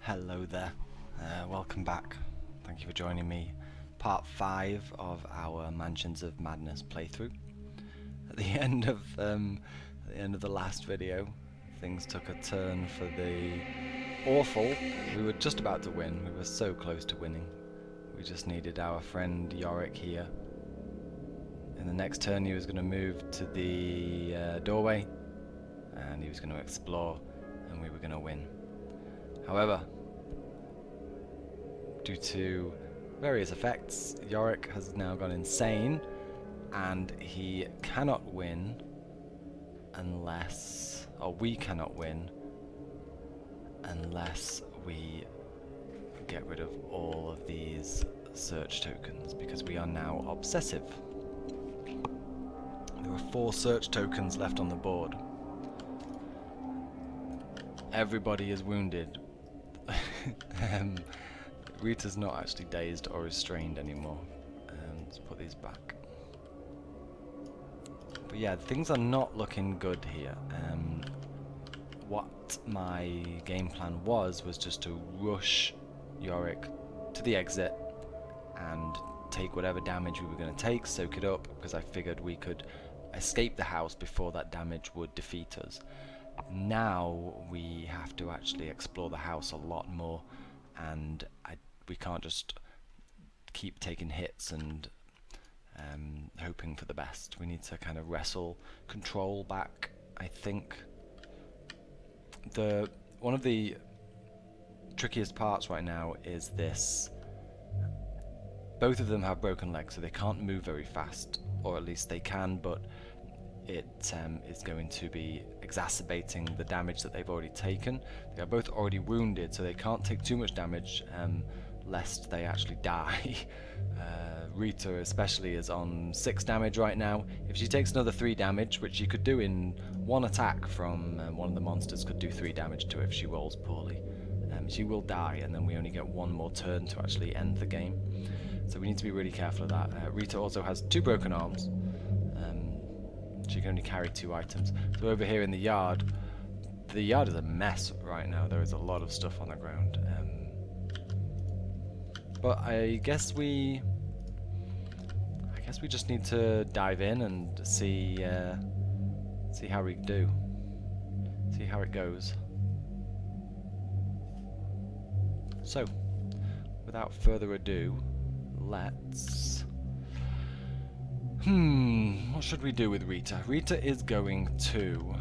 Hello there, welcome back. Thank you for joining me. Part 5 of our Mansions of Madness playthrough. At the end of the last video, things took a turn for the awful. We were just about to win. We were so close to winning. We just needed our friend Yorick here. In the next turn, he was going to move to the doorway, and he was going to explore, and we were going to win. However, due to various effects, Yorick has now gone insane, and he cannot win unless, or we cannot win unless we get rid of all of these search tokens, because we are now obsessive. There are 4 search tokens left on the board. Everybody is wounded. Rita's not actually dazed or restrained anymore. Let's put these back. But yeah, things are not looking good here. What my game plan was just to rush Yorick to the exit and take whatever damage we were going to take, soak it up, because I figured we could escape the house before that damage would defeat us. Now we have to actually explore the house a lot more, and we can't just keep taking hits and hoping for the best. We need to kind of wrestle control back, I think. One of the trickiest parts right now is this. Both of them have broken legs, so they can't move very fast, or at least they can, but it is going to be exacerbating the damage that they've already taken. They are both already wounded, so they can't take too much damage lest they actually die. Rita especially is on 6 damage right now. If she takes another 3 damage, which she could do in one attack from one of the monsters, could do 3 damage to her if she rolls poorly. She will die, and then we only get one more turn to actually end the game. So we need to be really careful of that. Rita also has 2 broken arms. She can only carry 2 items. So over here in the yard is a mess right now. There is a lot of stuff on the ground. But I guess we just need to dive in and see how we do. See how it goes. So, without further ado, let's... what should we do with Rita? Rita is going to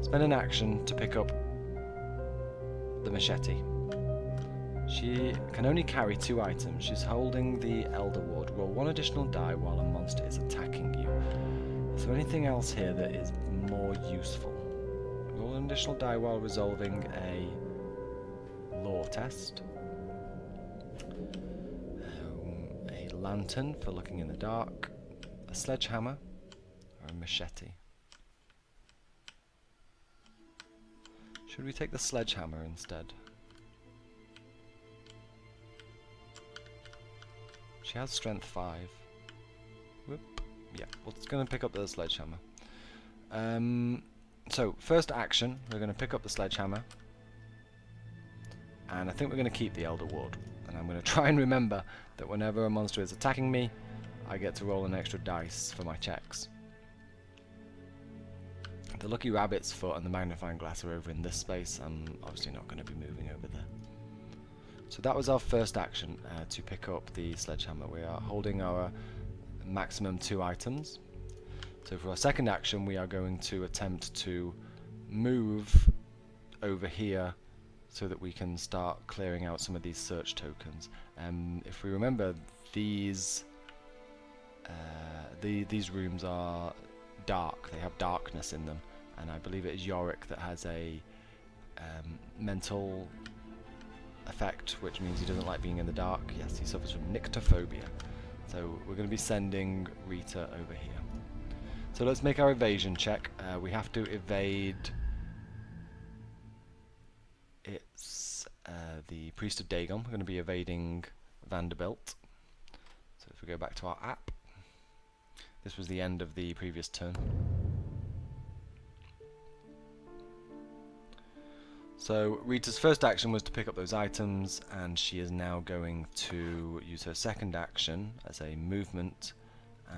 spend an action to pick up the machete. She can only carry 2 items. She's holding the Elder Ward. Roll 1 additional die while a monster is attacking you. Is there anything else here that is more useful? Roll an additional die while resolving a lore test. A lantern for looking in the dark. A sledgehammer or a machete. Should we take the sledgehammer instead? She has strength 5. Whoop. Yeah, we're just going to pick up the sledgehammer. So, first action, we're going to pick up the sledgehammer. And I think we're going to keep the Elder Ward. And I'm going to try and remember that whenever a monster is attacking me, I get to roll an extra dice for my checks. The Lucky Rabbit's foot and the magnifying glass are over in this space. I'm obviously not going to be moving over there. So that was our first action, to pick up the sledgehammer. We are holding our maximum 2 items. So for our second action, we are going to attempt to move over here so that we can start clearing out some of these search tokens. If we remember, these rooms are dark. They have darkness in them, and I believe it is Yorick that has a mental effect, which means he doesn't like being in the dark. Yes, he suffers from nyctophobia. So we're going to be sending Rita over here. So let's make our evasion check. We have to evade... It's the Priest of Dagon. We're going to be evading Vanderbilt. So if we go back to our app, this was the end of the previous turn. So Rita's first action was to pick up those items, and she is now going to use her second action as a movement,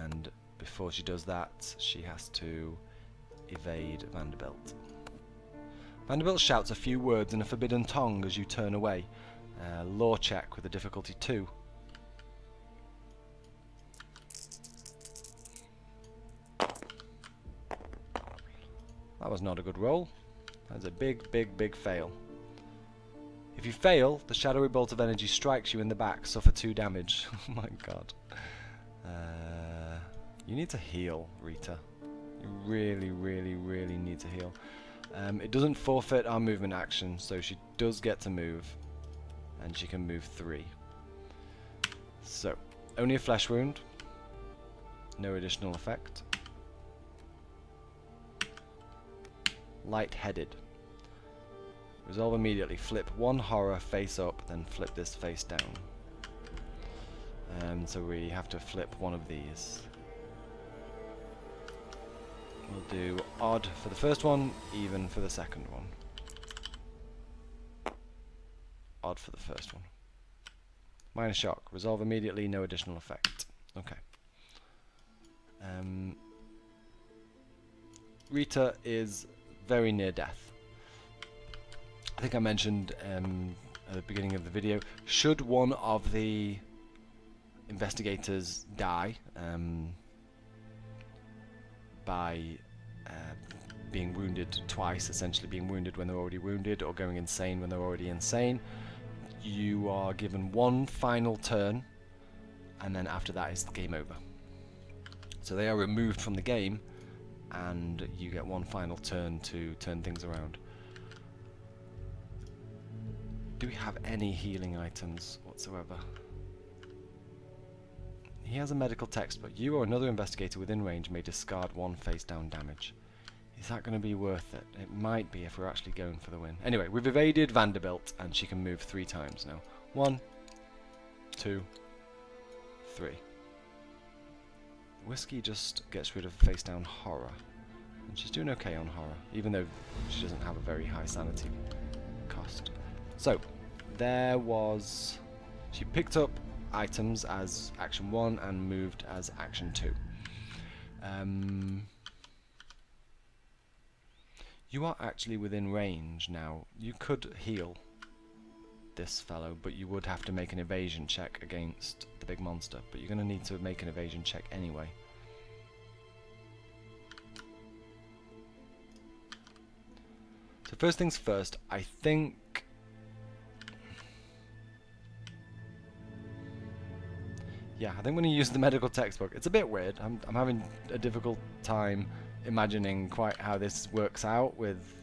and before she does that she has to evade Vanderbilt. Vanderbilt shouts a few words in a forbidden tongue as you turn away. Law check with a difficulty 2. That was not a good roll. That's a big fail. If you fail, the shadowy bolt of energy strikes you in the back. Suffer 2 damage. Oh my god. You need to heal, Rita. You really need to heal. It doesn't forfeit our movement action, so she does get to move. And she can move 3. So, only a flesh wound. No additional effect. Light-headed. Resolve immediately. Flip 1 horror face up, then flip this face down. So we have to flip one of these. We'll do odd for the first one, even for the second one. Odd for the first one. Minor shock. Resolve immediately, no additional effect. Okay. Rita is very near death. I think I mentioned at the beginning of the video, should one of the investigators die by being wounded twice, essentially being wounded when they're already wounded or going insane when they're already insane, you are given one final turn, and then after that is the game over. So they are removed from the game, and you get one final turn to turn things around. Do we have any healing items whatsoever? He has a medical textbook. You or another investigator within range may discard 1 face down damage. Is that going to be worth it? It might be if we're actually going for the win. Anyway, we've evaded Vanderbilt, and she can move 3 times now. 1, 2, 3. Whiskey just gets rid of face down horror. And she's doing okay on horror, even though she doesn't have a very high sanity cost. So, there was... She picked up items as action 1 and moved as action 2. You are actually within range now. You could heal this fellow, but you would have to make an evasion check against the big monster. But you're going to need to make an evasion check anyway. So first things first, I think... Yeah, I think I'm going to use the medical textbook. It's a bit weird. I'm having a difficult time imagining quite how this works out with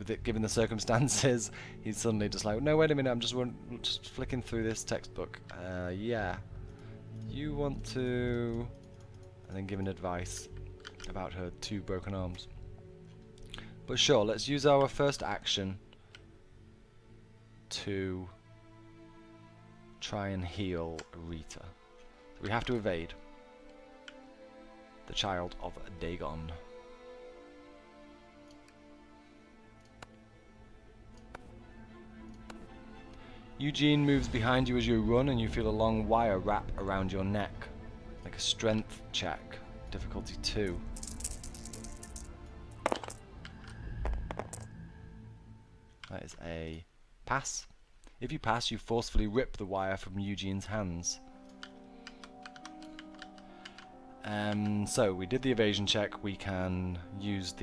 it, given the circumstances. He's suddenly just like, no, wait a minute, I'm just flicking through this textbook. Yeah, you want to... And then giving advice about her 2 broken arms. But sure, let's use our first action to try and heal Rita. So we have to evade the child of Dagon. Eugene moves behind you as you run, and you feel a long wire wrap around your neck. Like a strength check. Difficulty 2. That is a pass. If you pass, you forcefully rip the wire from Eugene's hands. So we did the evasion check. We can use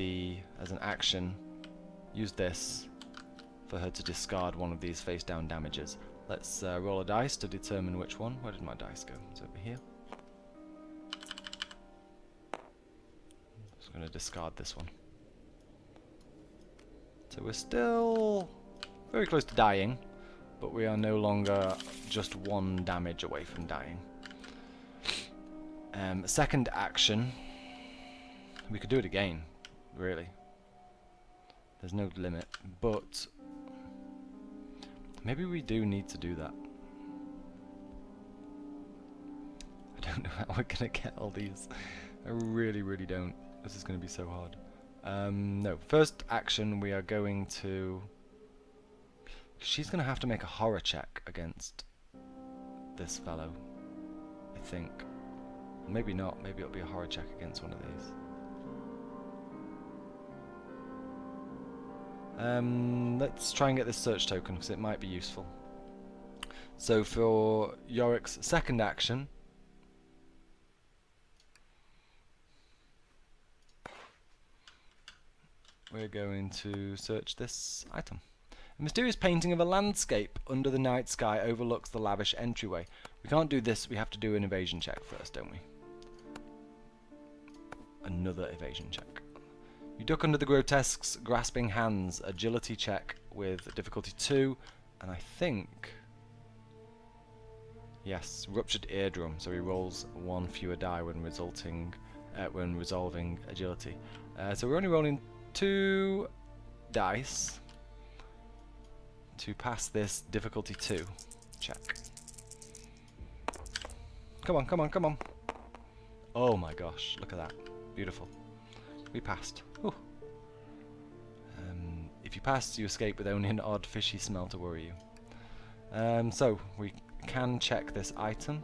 as an action, use this for her to discard one of these face down damages. Let's roll a dice to determine which one. Where did my dice go? It's over here. Just going to discard this one. So we're still very close to dying, but we are no longer just 1 damage away from dying. Second action, we could do it again, really. There's no limit, but maybe we do need to do that. I don't know how we're gonna get all these. I really don't. This is gonna be so hard. No, first action we are going to... She's going to have to make a horror check against this fellow, I think. Maybe not, maybe it'll be a horror check against one of these. Let's try and get this search token because it might be useful. So for Yorick's second action, we're going to search this item. A mysterious painting of a landscape under the night sky overlooks the lavish entryway. We can't do this, we have to do an evasion check first, don't we? Another evasion check. You duck under the grotesque's grasping hands, agility check with difficulty 2, and I think... Yes, ruptured eardrum, so he rolls 1 fewer die when resolving agility. So we're only rolling 2 dice to pass this difficulty 2 check. Come on, come on, come on. Oh my gosh, look at that. Beautiful. We passed. Ooh. If you pass, you escape with only an odd fishy smell to worry you. So, we can check this item.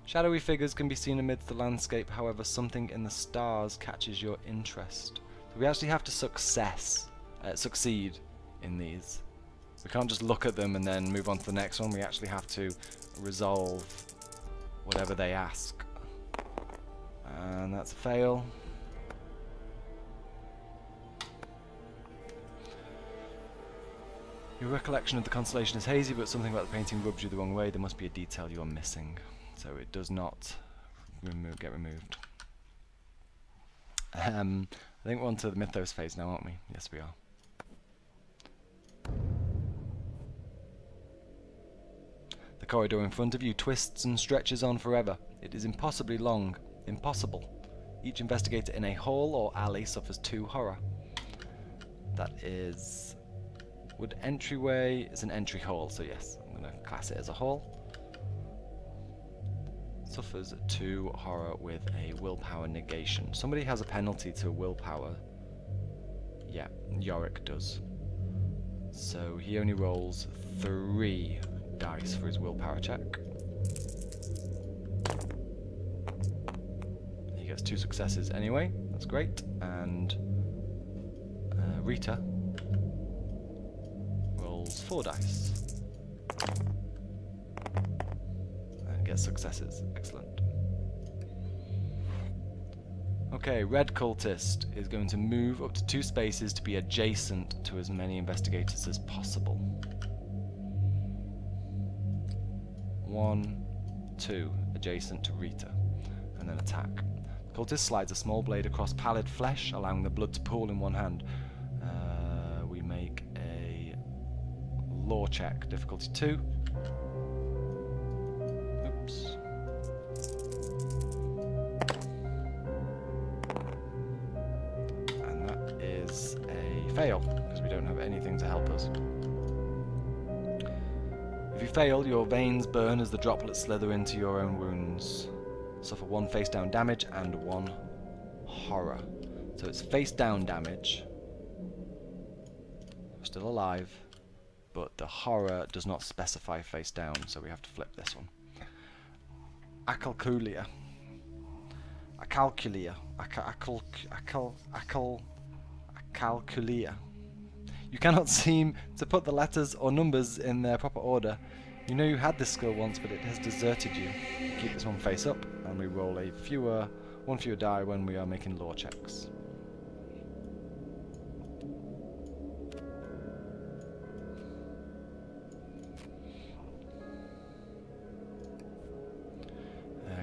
Shadowy figures can be seen amidst the landscape, however something in the stars catches your interest. So we actually have to succeed in these. We can't just look at them and then move on to the next one, we actually have to resolve whatever they ask. And that's a fail. Your recollection of the constellation is hazy, but something about the painting rubs you the wrong way. There must be a detail you are missing. So it does not get removed. I think we're on to the Mythos phase now, aren't we? Yes, we are. The corridor in front of you twists and stretches on forever. It is impossibly long. Impossible. Each investigator in a hall or alley suffers 2 horror. That is... Wood entryway is an entry hall, so yes, I'm going to class it as a hall. Suffers 2 horror with a willpower negation. Somebody has a penalty to willpower. Yeah, Yorick does. So he only rolls 3 dice for his willpower check. He gets 2 successes anyway, that's great. And Rita rolls 4 dice. And gets successes, excellent. Okay, red cultist is going to move up to 2 spaces to be adjacent to as many investigators as possible. 1, 2, adjacent to Rita, and then attack. The cultist slides a small blade across pallid flesh, allowing the blood to pool in one hand. We make a law check, difficulty 2. Oops. And that is a fail, because we don't have anything to help us. If you fail, your veins burn as the droplets slither into your own wounds. Suffer 1 face down damage and 1 horror. So it's face down damage. We're still alive, but the horror does not specify face down, so we have to flip this one. Acalculia. Acalculia. Acalculia. You cannot seem to put the letters or numbers in their proper order. You know you had this skill once, but it has deserted you. Keep this one face up, and we roll a 1 fewer die when we are making law checks.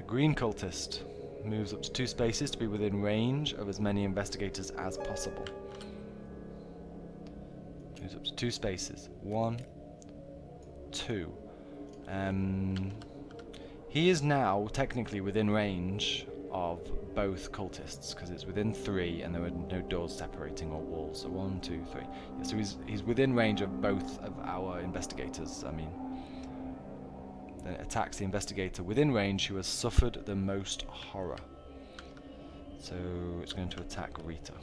Green cultist moves up to 2 spaces to be within range of as many investigators as possible. Moves up to 2 spaces. 1, 2. He is now technically within range of both cultists because it's within 3 and there are no doors separating or walls. So 1, 2, 3. Yeah, so he's within range of both of our investigators. I mean, Then it attacks the investigator within range who has suffered the most horror. So it's going to attack Rita.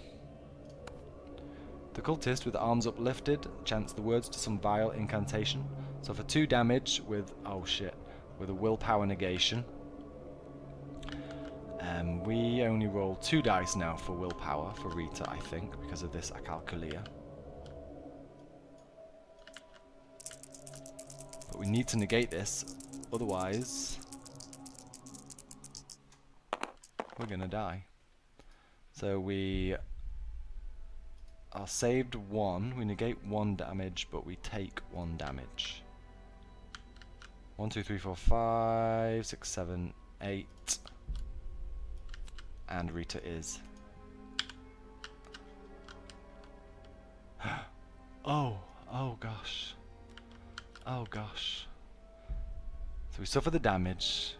The cultist, with arms uplifted, chants the words to some vile incantation. So for 2 damage with, oh shit, with a willpower negation. We only roll 2 dice now for willpower for Rita, I think, because of this Acalculia. But we need to negate this, otherwise we're gonna die. So we are saved 1, we negate 1 damage, but we take 1 damage. 1, 2, 3, 4, 5, 6, 7, 8. And Rita is. Oh gosh. Oh gosh. So we suffer the damage,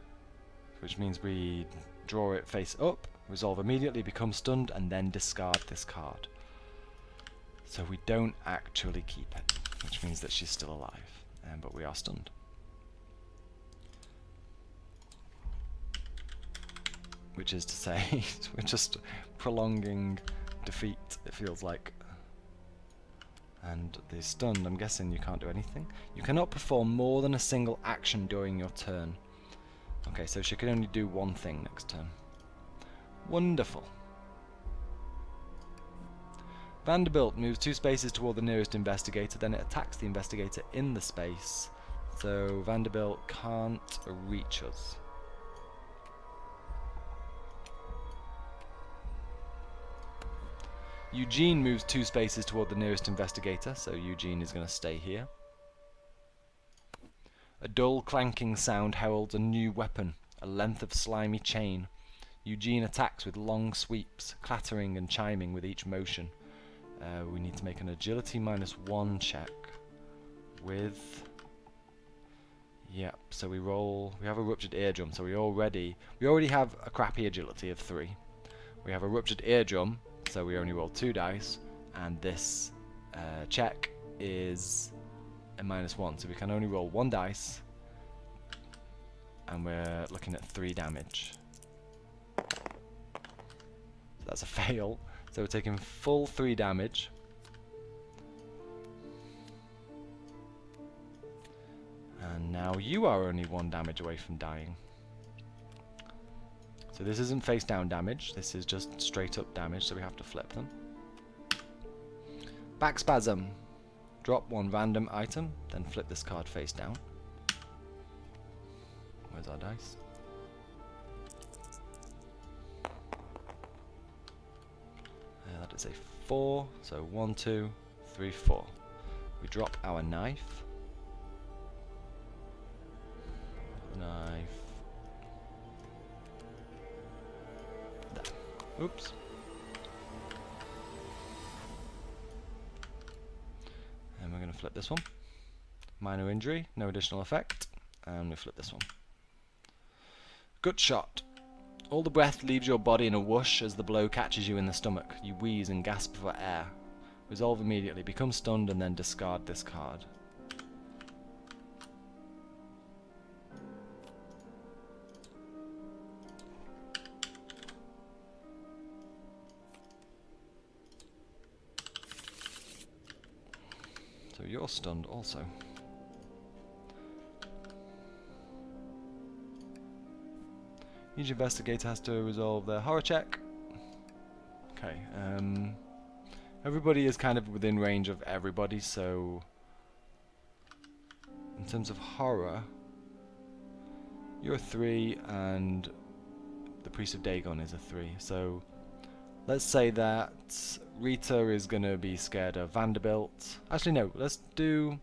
which means we draw it face up, resolve immediately, become stunned, and then discard this card. So we don't actually keep it, which means that she's still alive, but we are stunned. Which is to say, we're just prolonging defeat, it feels like. And they're stunned, I'm guessing you can't do anything. You cannot perform more than a single action during your turn. Okay, so she can only do 1 thing next turn. Wonderful. Vanderbilt moves 2 spaces toward the nearest investigator, then it attacks the investigator in the space. So Vanderbilt can't reach us. Eugene moves 2 spaces toward the nearest investigator, so Eugene is going to stay here. A dull clanking sound heralds a new weapon, a length of slimy chain. Eugene attacks with long sweeps, clattering and chiming with each motion. We need to make an agility -1 check with... Yep, so we have a ruptured eardrum, so we already have a crappy agility of 3. We have a ruptured eardrum, so we only roll 2 dice, and this check is a -1, so we can only roll 1 dice, and we're looking at 3 damage. So that's a fail, so we're taking full 3 damage. And now you are only 1 damage away from dying. So this isn't face down damage, this is just straight up damage, so we have to flip them. Back spasm. Drop 1 random item, then flip this card face down. Where's our dice? That is a 4, so 1, 2, 3, 4. We drop our knife. Oops. And we're going to flip this one. Minor injury, no additional effect. And we flip this one. Gut shot. All the breath leaves your body in a whoosh as the blow catches you in the stomach. You wheeze and gasp for air. Resolve immediately, become stunned, and then discard this card. So you're stunned also. Each investigator has to resolve their horror check. Okay, everybody is kind of within range of everybody, so in terms of horror, you're a 3 and the Priest of Dagon is a 3. So let's say that Rita is going to be scared of Vanderbilt. Actually, no, let's do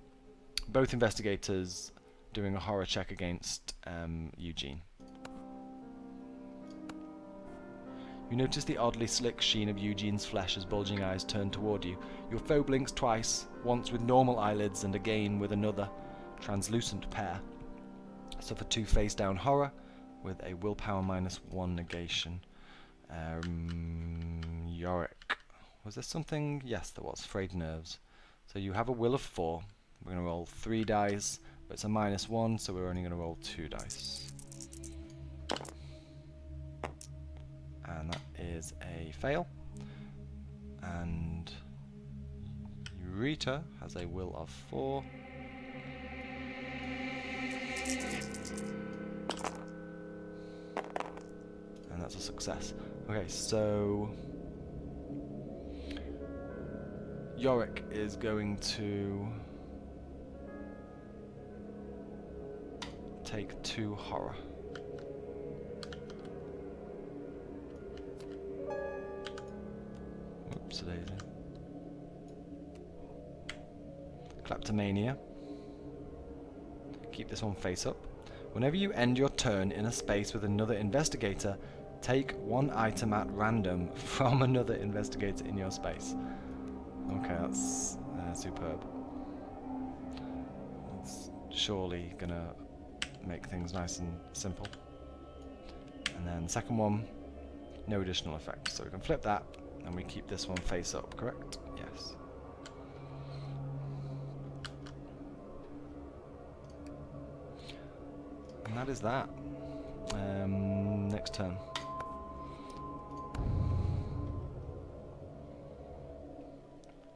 both investigators doing a horror check against Eugene. You notice the oddly slick sheen of Eugene's flesh as bulging eyes turn toward you. Your foe blinks twice, once with normal eyelids and again with another translucent pair. Suffer 2 face down horror with a willpower -1 negation. Yorick. Was there something? Yes, there was. Frayed nerves. So you have a will of 4. We're going to roll 3 dice, but it's a -1, so we're only going to roll 2 dice. And that is a fail. And Eureka has a will of 4. And that's a success. Okay, so Yorick is going to take 2 horror. Oops, daisy. Kleptomania. Keep this one face up. Whenever you end your turn in a space with another investigator, take 1 item at random from another investigator in your space. Okay, that's superb. That's surely gonna make things nice and simple. And then the second one, no additional effects. So we can flip that, and we keep this one face up, correct? Yes. And that is that. Next turn.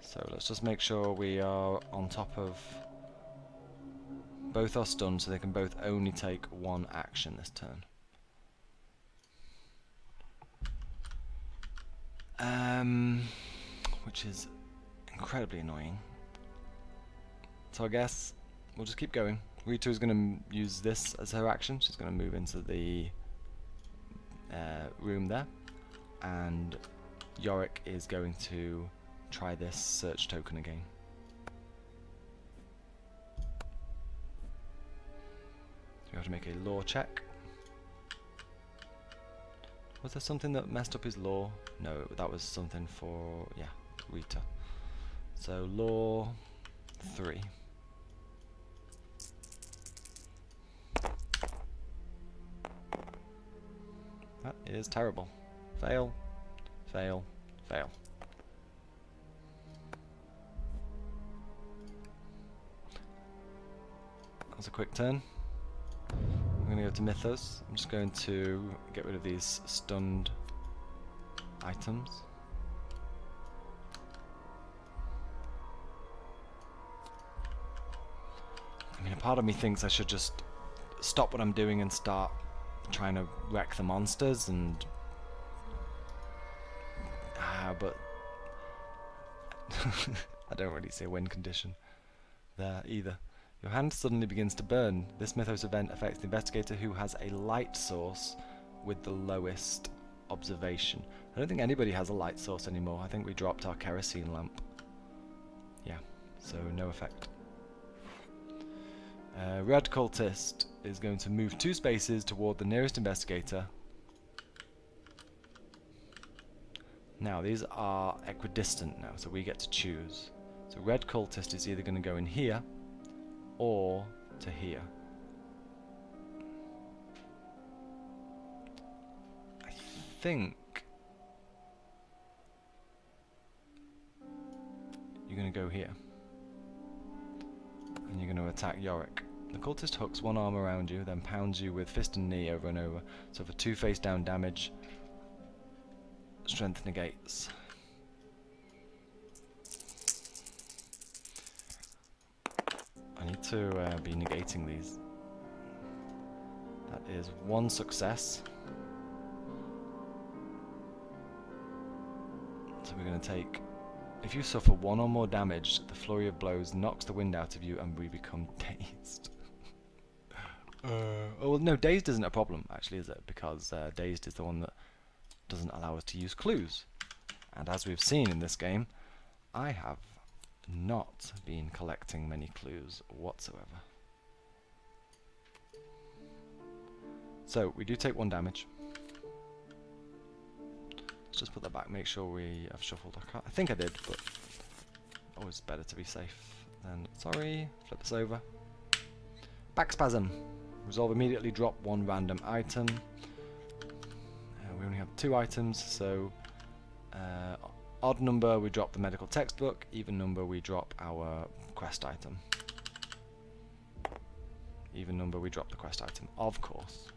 So let's just make sure we are on top of... Both are stunned, so they can both only take 1 action this turn. Which is incredibly annoying. So I guess we'll just keep going. Rita is going to use this as her action. She's going to move into the room there. And Yorick is going to try this search token again. So we have to make a law check. Was there something that messed up his law? No, that was something for, yeah, Rita. So law 3. That is terrible. Fail, fail, fail. That's a quick turn. I'm going to go to Mythos. I'm just going to get rid of these stunned items. I mean, a part of me thinks I should just stop what I'm doing and start trying to wreck the monsters and... but... I don't really see a win condition there either. Your hand suddenly begins to burn. This Mythos event affects the investigator who has a light source with the lowest observation. I don't think anybody has a light source anymore. I think we dropped our kerosene lamp. Yeah, so no effect. Red Cultist is going to move 2 spaces toward the nearest investigator. Now, these are equidistant now, so we get to choose. So Red Cultist is either going to go in here or to here. I think you're going to go here. And you're going to attack Yorick. The cultist hooks 1 arm around you, then pounds you with fist and knee over and over. So for 2 face down damage, strength negates. I need to be negating these. That is 1 success. So we're going to take... If you suffer 1 or more damage, the flurry of blows knocks the wind out of you and we become dazed. Oh, well, no, dazed isn't a problem, actually, is it? Because dazed is the one that doesn't allow us to use clues. And as we've seen in this game, I have not been collecting many clues whatsoever. So, we do take 1 damage. Let's just put that back, make sure we have shuffled. I think I did, but always better to be safe than sorry. Flip this over. Back spasm. Resolve immediately, drop 1 random item. We only have 2 items, so odd number we drop the medical textbook, even number we drop our quest item. Even number, we drop the quest item, of course.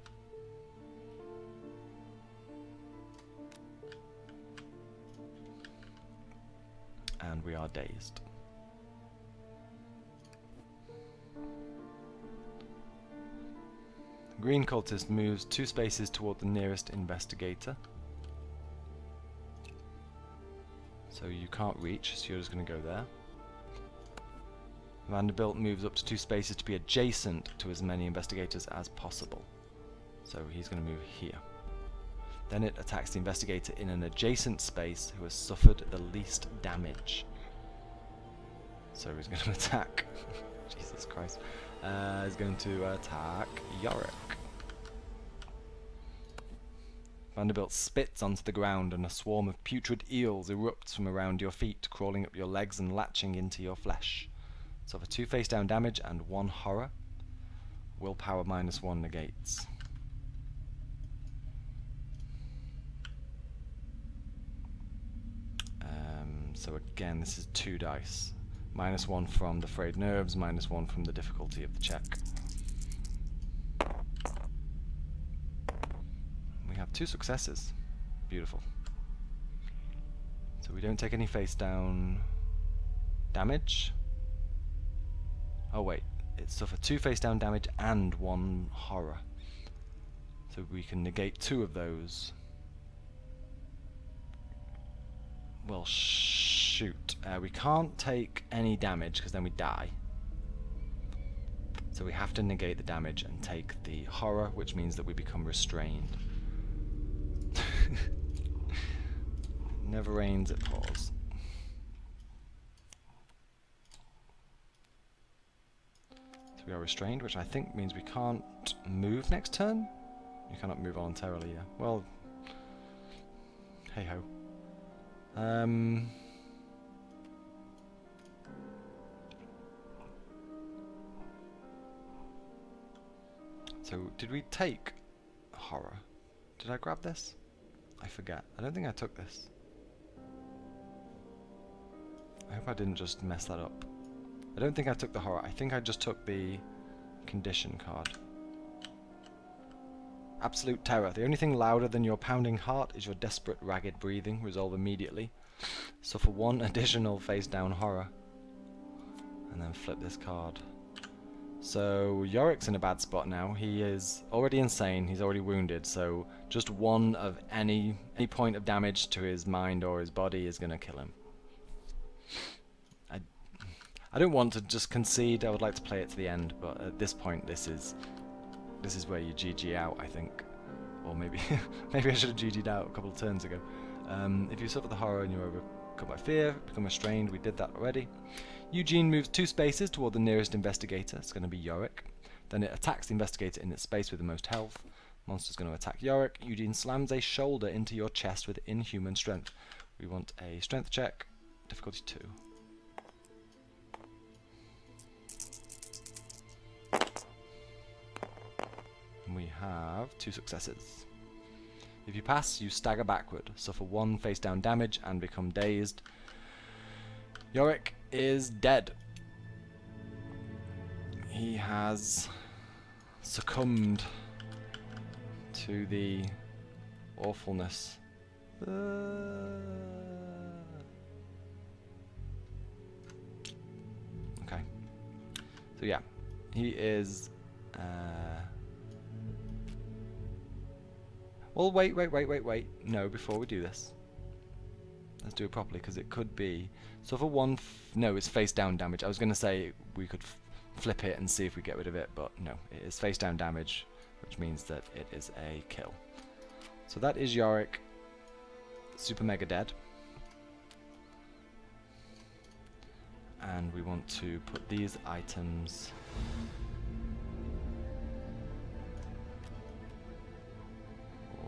And we are dazed. Green cultist moves 2 spaces toward the nearest investigator. So you can't reach, so you're just going to go there. Vanderbilt moves up to 2 spaces to be adjacent to as many investigators as possible. So he's going to move here. Then it attacks the investigator in an adjacent space who has suffered the least damage. So he's going to attack. Jesus Christ. He's going to attack Yorick. Vanderbilt spits onto the ground and a swarm of putrid eels erupts from around your feet, crawling up your legs and latching into your flesh. Suffer 2 face down damage and 1 horror. Willpower -1 negates. So again, this is 2 dice. -1 from the frayed nerves, -1 from the difficulty of the check. We have 2 successes. Beautiful. So we don't take any face down damage. Oh wait, it suffered 2 face down damage and 1 horror. So we can negate 2 of those. Well, shoot. We can't take any damage because then we die. So we have to negate the damage and take the horror, which means that we become restrained. Never rains, it pours. So we are restrained, which I think means we can't move next turn. You cannot move voluntarily, yeah. Well, hey ho. So did we take horror? Did I grab this? I forget. I don't think I took this. I hope I didn't just mess that up. I don't think I took the horror. I think I just took the condition card. Absolute terror. The only thing louder than your pounding heart is your desperate, ragged breathing. Resolve immediately. Suffer 1 additional face-down horror. And then flip this card. So Yorick's in a bad spot now. He is already insane. He's already wounded. So just 1 of any point of damage to his mind or his body is going to kill him. I don't want to just concede. I would like to play it to the end, but at this point, this is where you GG out, I think. Or maybe maybe I should have GG'd out a couple of turns ago. If you suffer the horror and you're overcome by fear, become restrained, we did that already. Eugene moves 2 spaces toward the nearest investigator. It's going to be Yorick. Then it attacks the investigator in its space with the most health. Monster's going to attack Yorick. Eugene slams a shoulder into your chest with inhuman strength. We want a strength check, difficulty 2. We have 2 successes. If you pass, you stagger backward, suffer 1 face down damage, and become dazed. Yorick is dead. He has succumbed to the awfulness. Okay. So yeah, he is... Well, wait. No, before we do this. Let's do it properly, because it could be... So for 1... no, it's face down damage. I was going to say we could flip it and see if we get rid of it, but no. It is face down damage, which means that it is a kill. So that is Yorick. Super mega dead. And we want to put these items...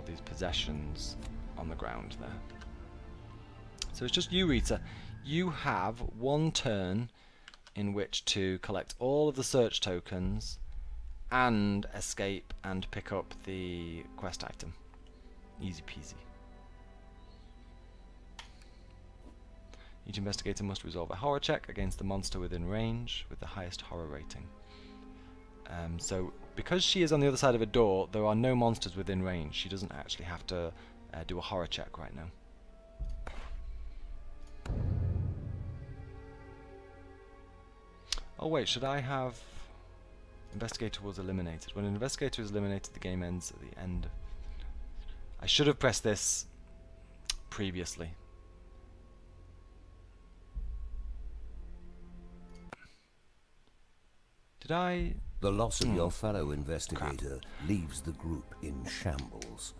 these possessions on the ground there. So it's just you, Rita. You have 1 turn in which to collect all of the search tokens and escape and pick up the quest item. Easy peasy. Each investigator must resolve a horror check against the monster within range with the highest horror rating. So because she is on the other side of a door, there are no monsters within range. She doesn't actually have to do a horror check right now. Oh wait, should I have... Investigator was eliminated. When an investigator is eliminated, the game ends at the end. I should have pressed this previously. Did I... The loss of your fellow investigator leaves the group in shambles.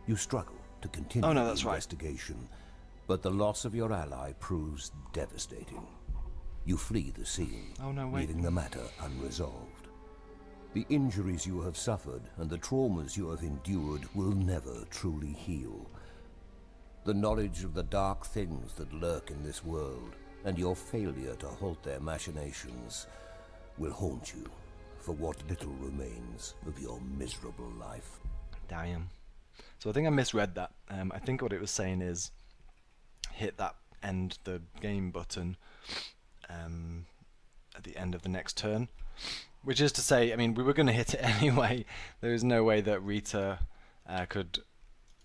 You struggle to continue the investigation, but the loss of your ally proves devastating. You flee the scene, leaving the matter unresolved. The injuries you have suffered and the traumas you have endured will never truly heal. The knowledge of the dark things that lurk in this world and your failure to halt their machinations will haunt you for what little remains of your miserable life. Damn. So I think I misread that. I think what it was saying is hit that end the game button at the end of the next turn. Which is to say, I mean, we were going to hit it anyway. There is no way that Rita could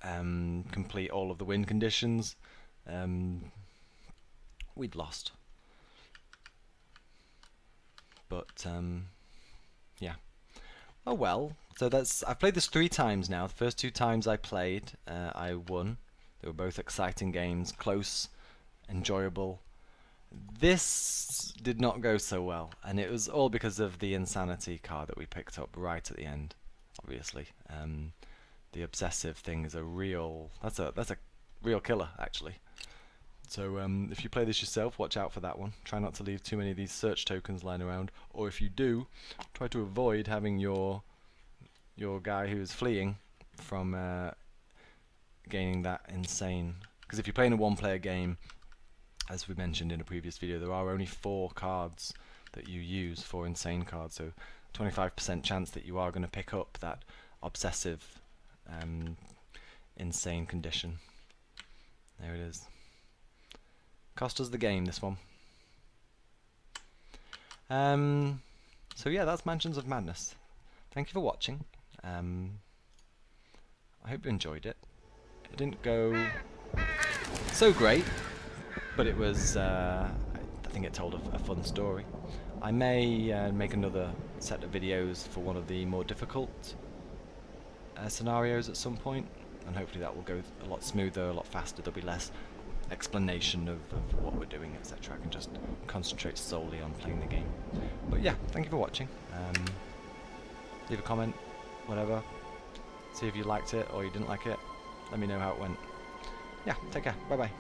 complete all of the win conditions. We'd lost. But, yeah. Oh well. So I've played this 3 times now. The first 2 times I played, I won. They were both exciting games, close, enjoyable. This did not go so well, and it was all because of the insanity card that we picked up right at the end. Obviously, the obsessive thing is a real. That's a real killer, actually. So if you play this yourself, watch out for that one. Try not to leave too many of these search tokens lying around, or if you do, try to avoid having your guy who's fleeing from gaining that insane. Because if you're playing a 1-player game, as we mentioned in a previous video, there are only 4 cards that you use, 4 insane cards, so 25% chance that you are going to pick up that obsessive insane condition. There it is. Cost us the game, this one. So yeah, that's Mansions of Madness. Thank you for watching. I hope you enjoyed it. It didn't go so great, but it was, I think it told a fun story. I may make another set of videos for one of the more difficult scenarios at some point, and hopefully that will go a lot smoother, a lot faster. There'll be less explanation of what we're doing, etc. I can just concentrate solely on playing the game. But yeah, thank you for watching. Leave a comment, whatever. See if you liked it or you didn't like it. Let me know how it went. Yeah, take care. Bye bye.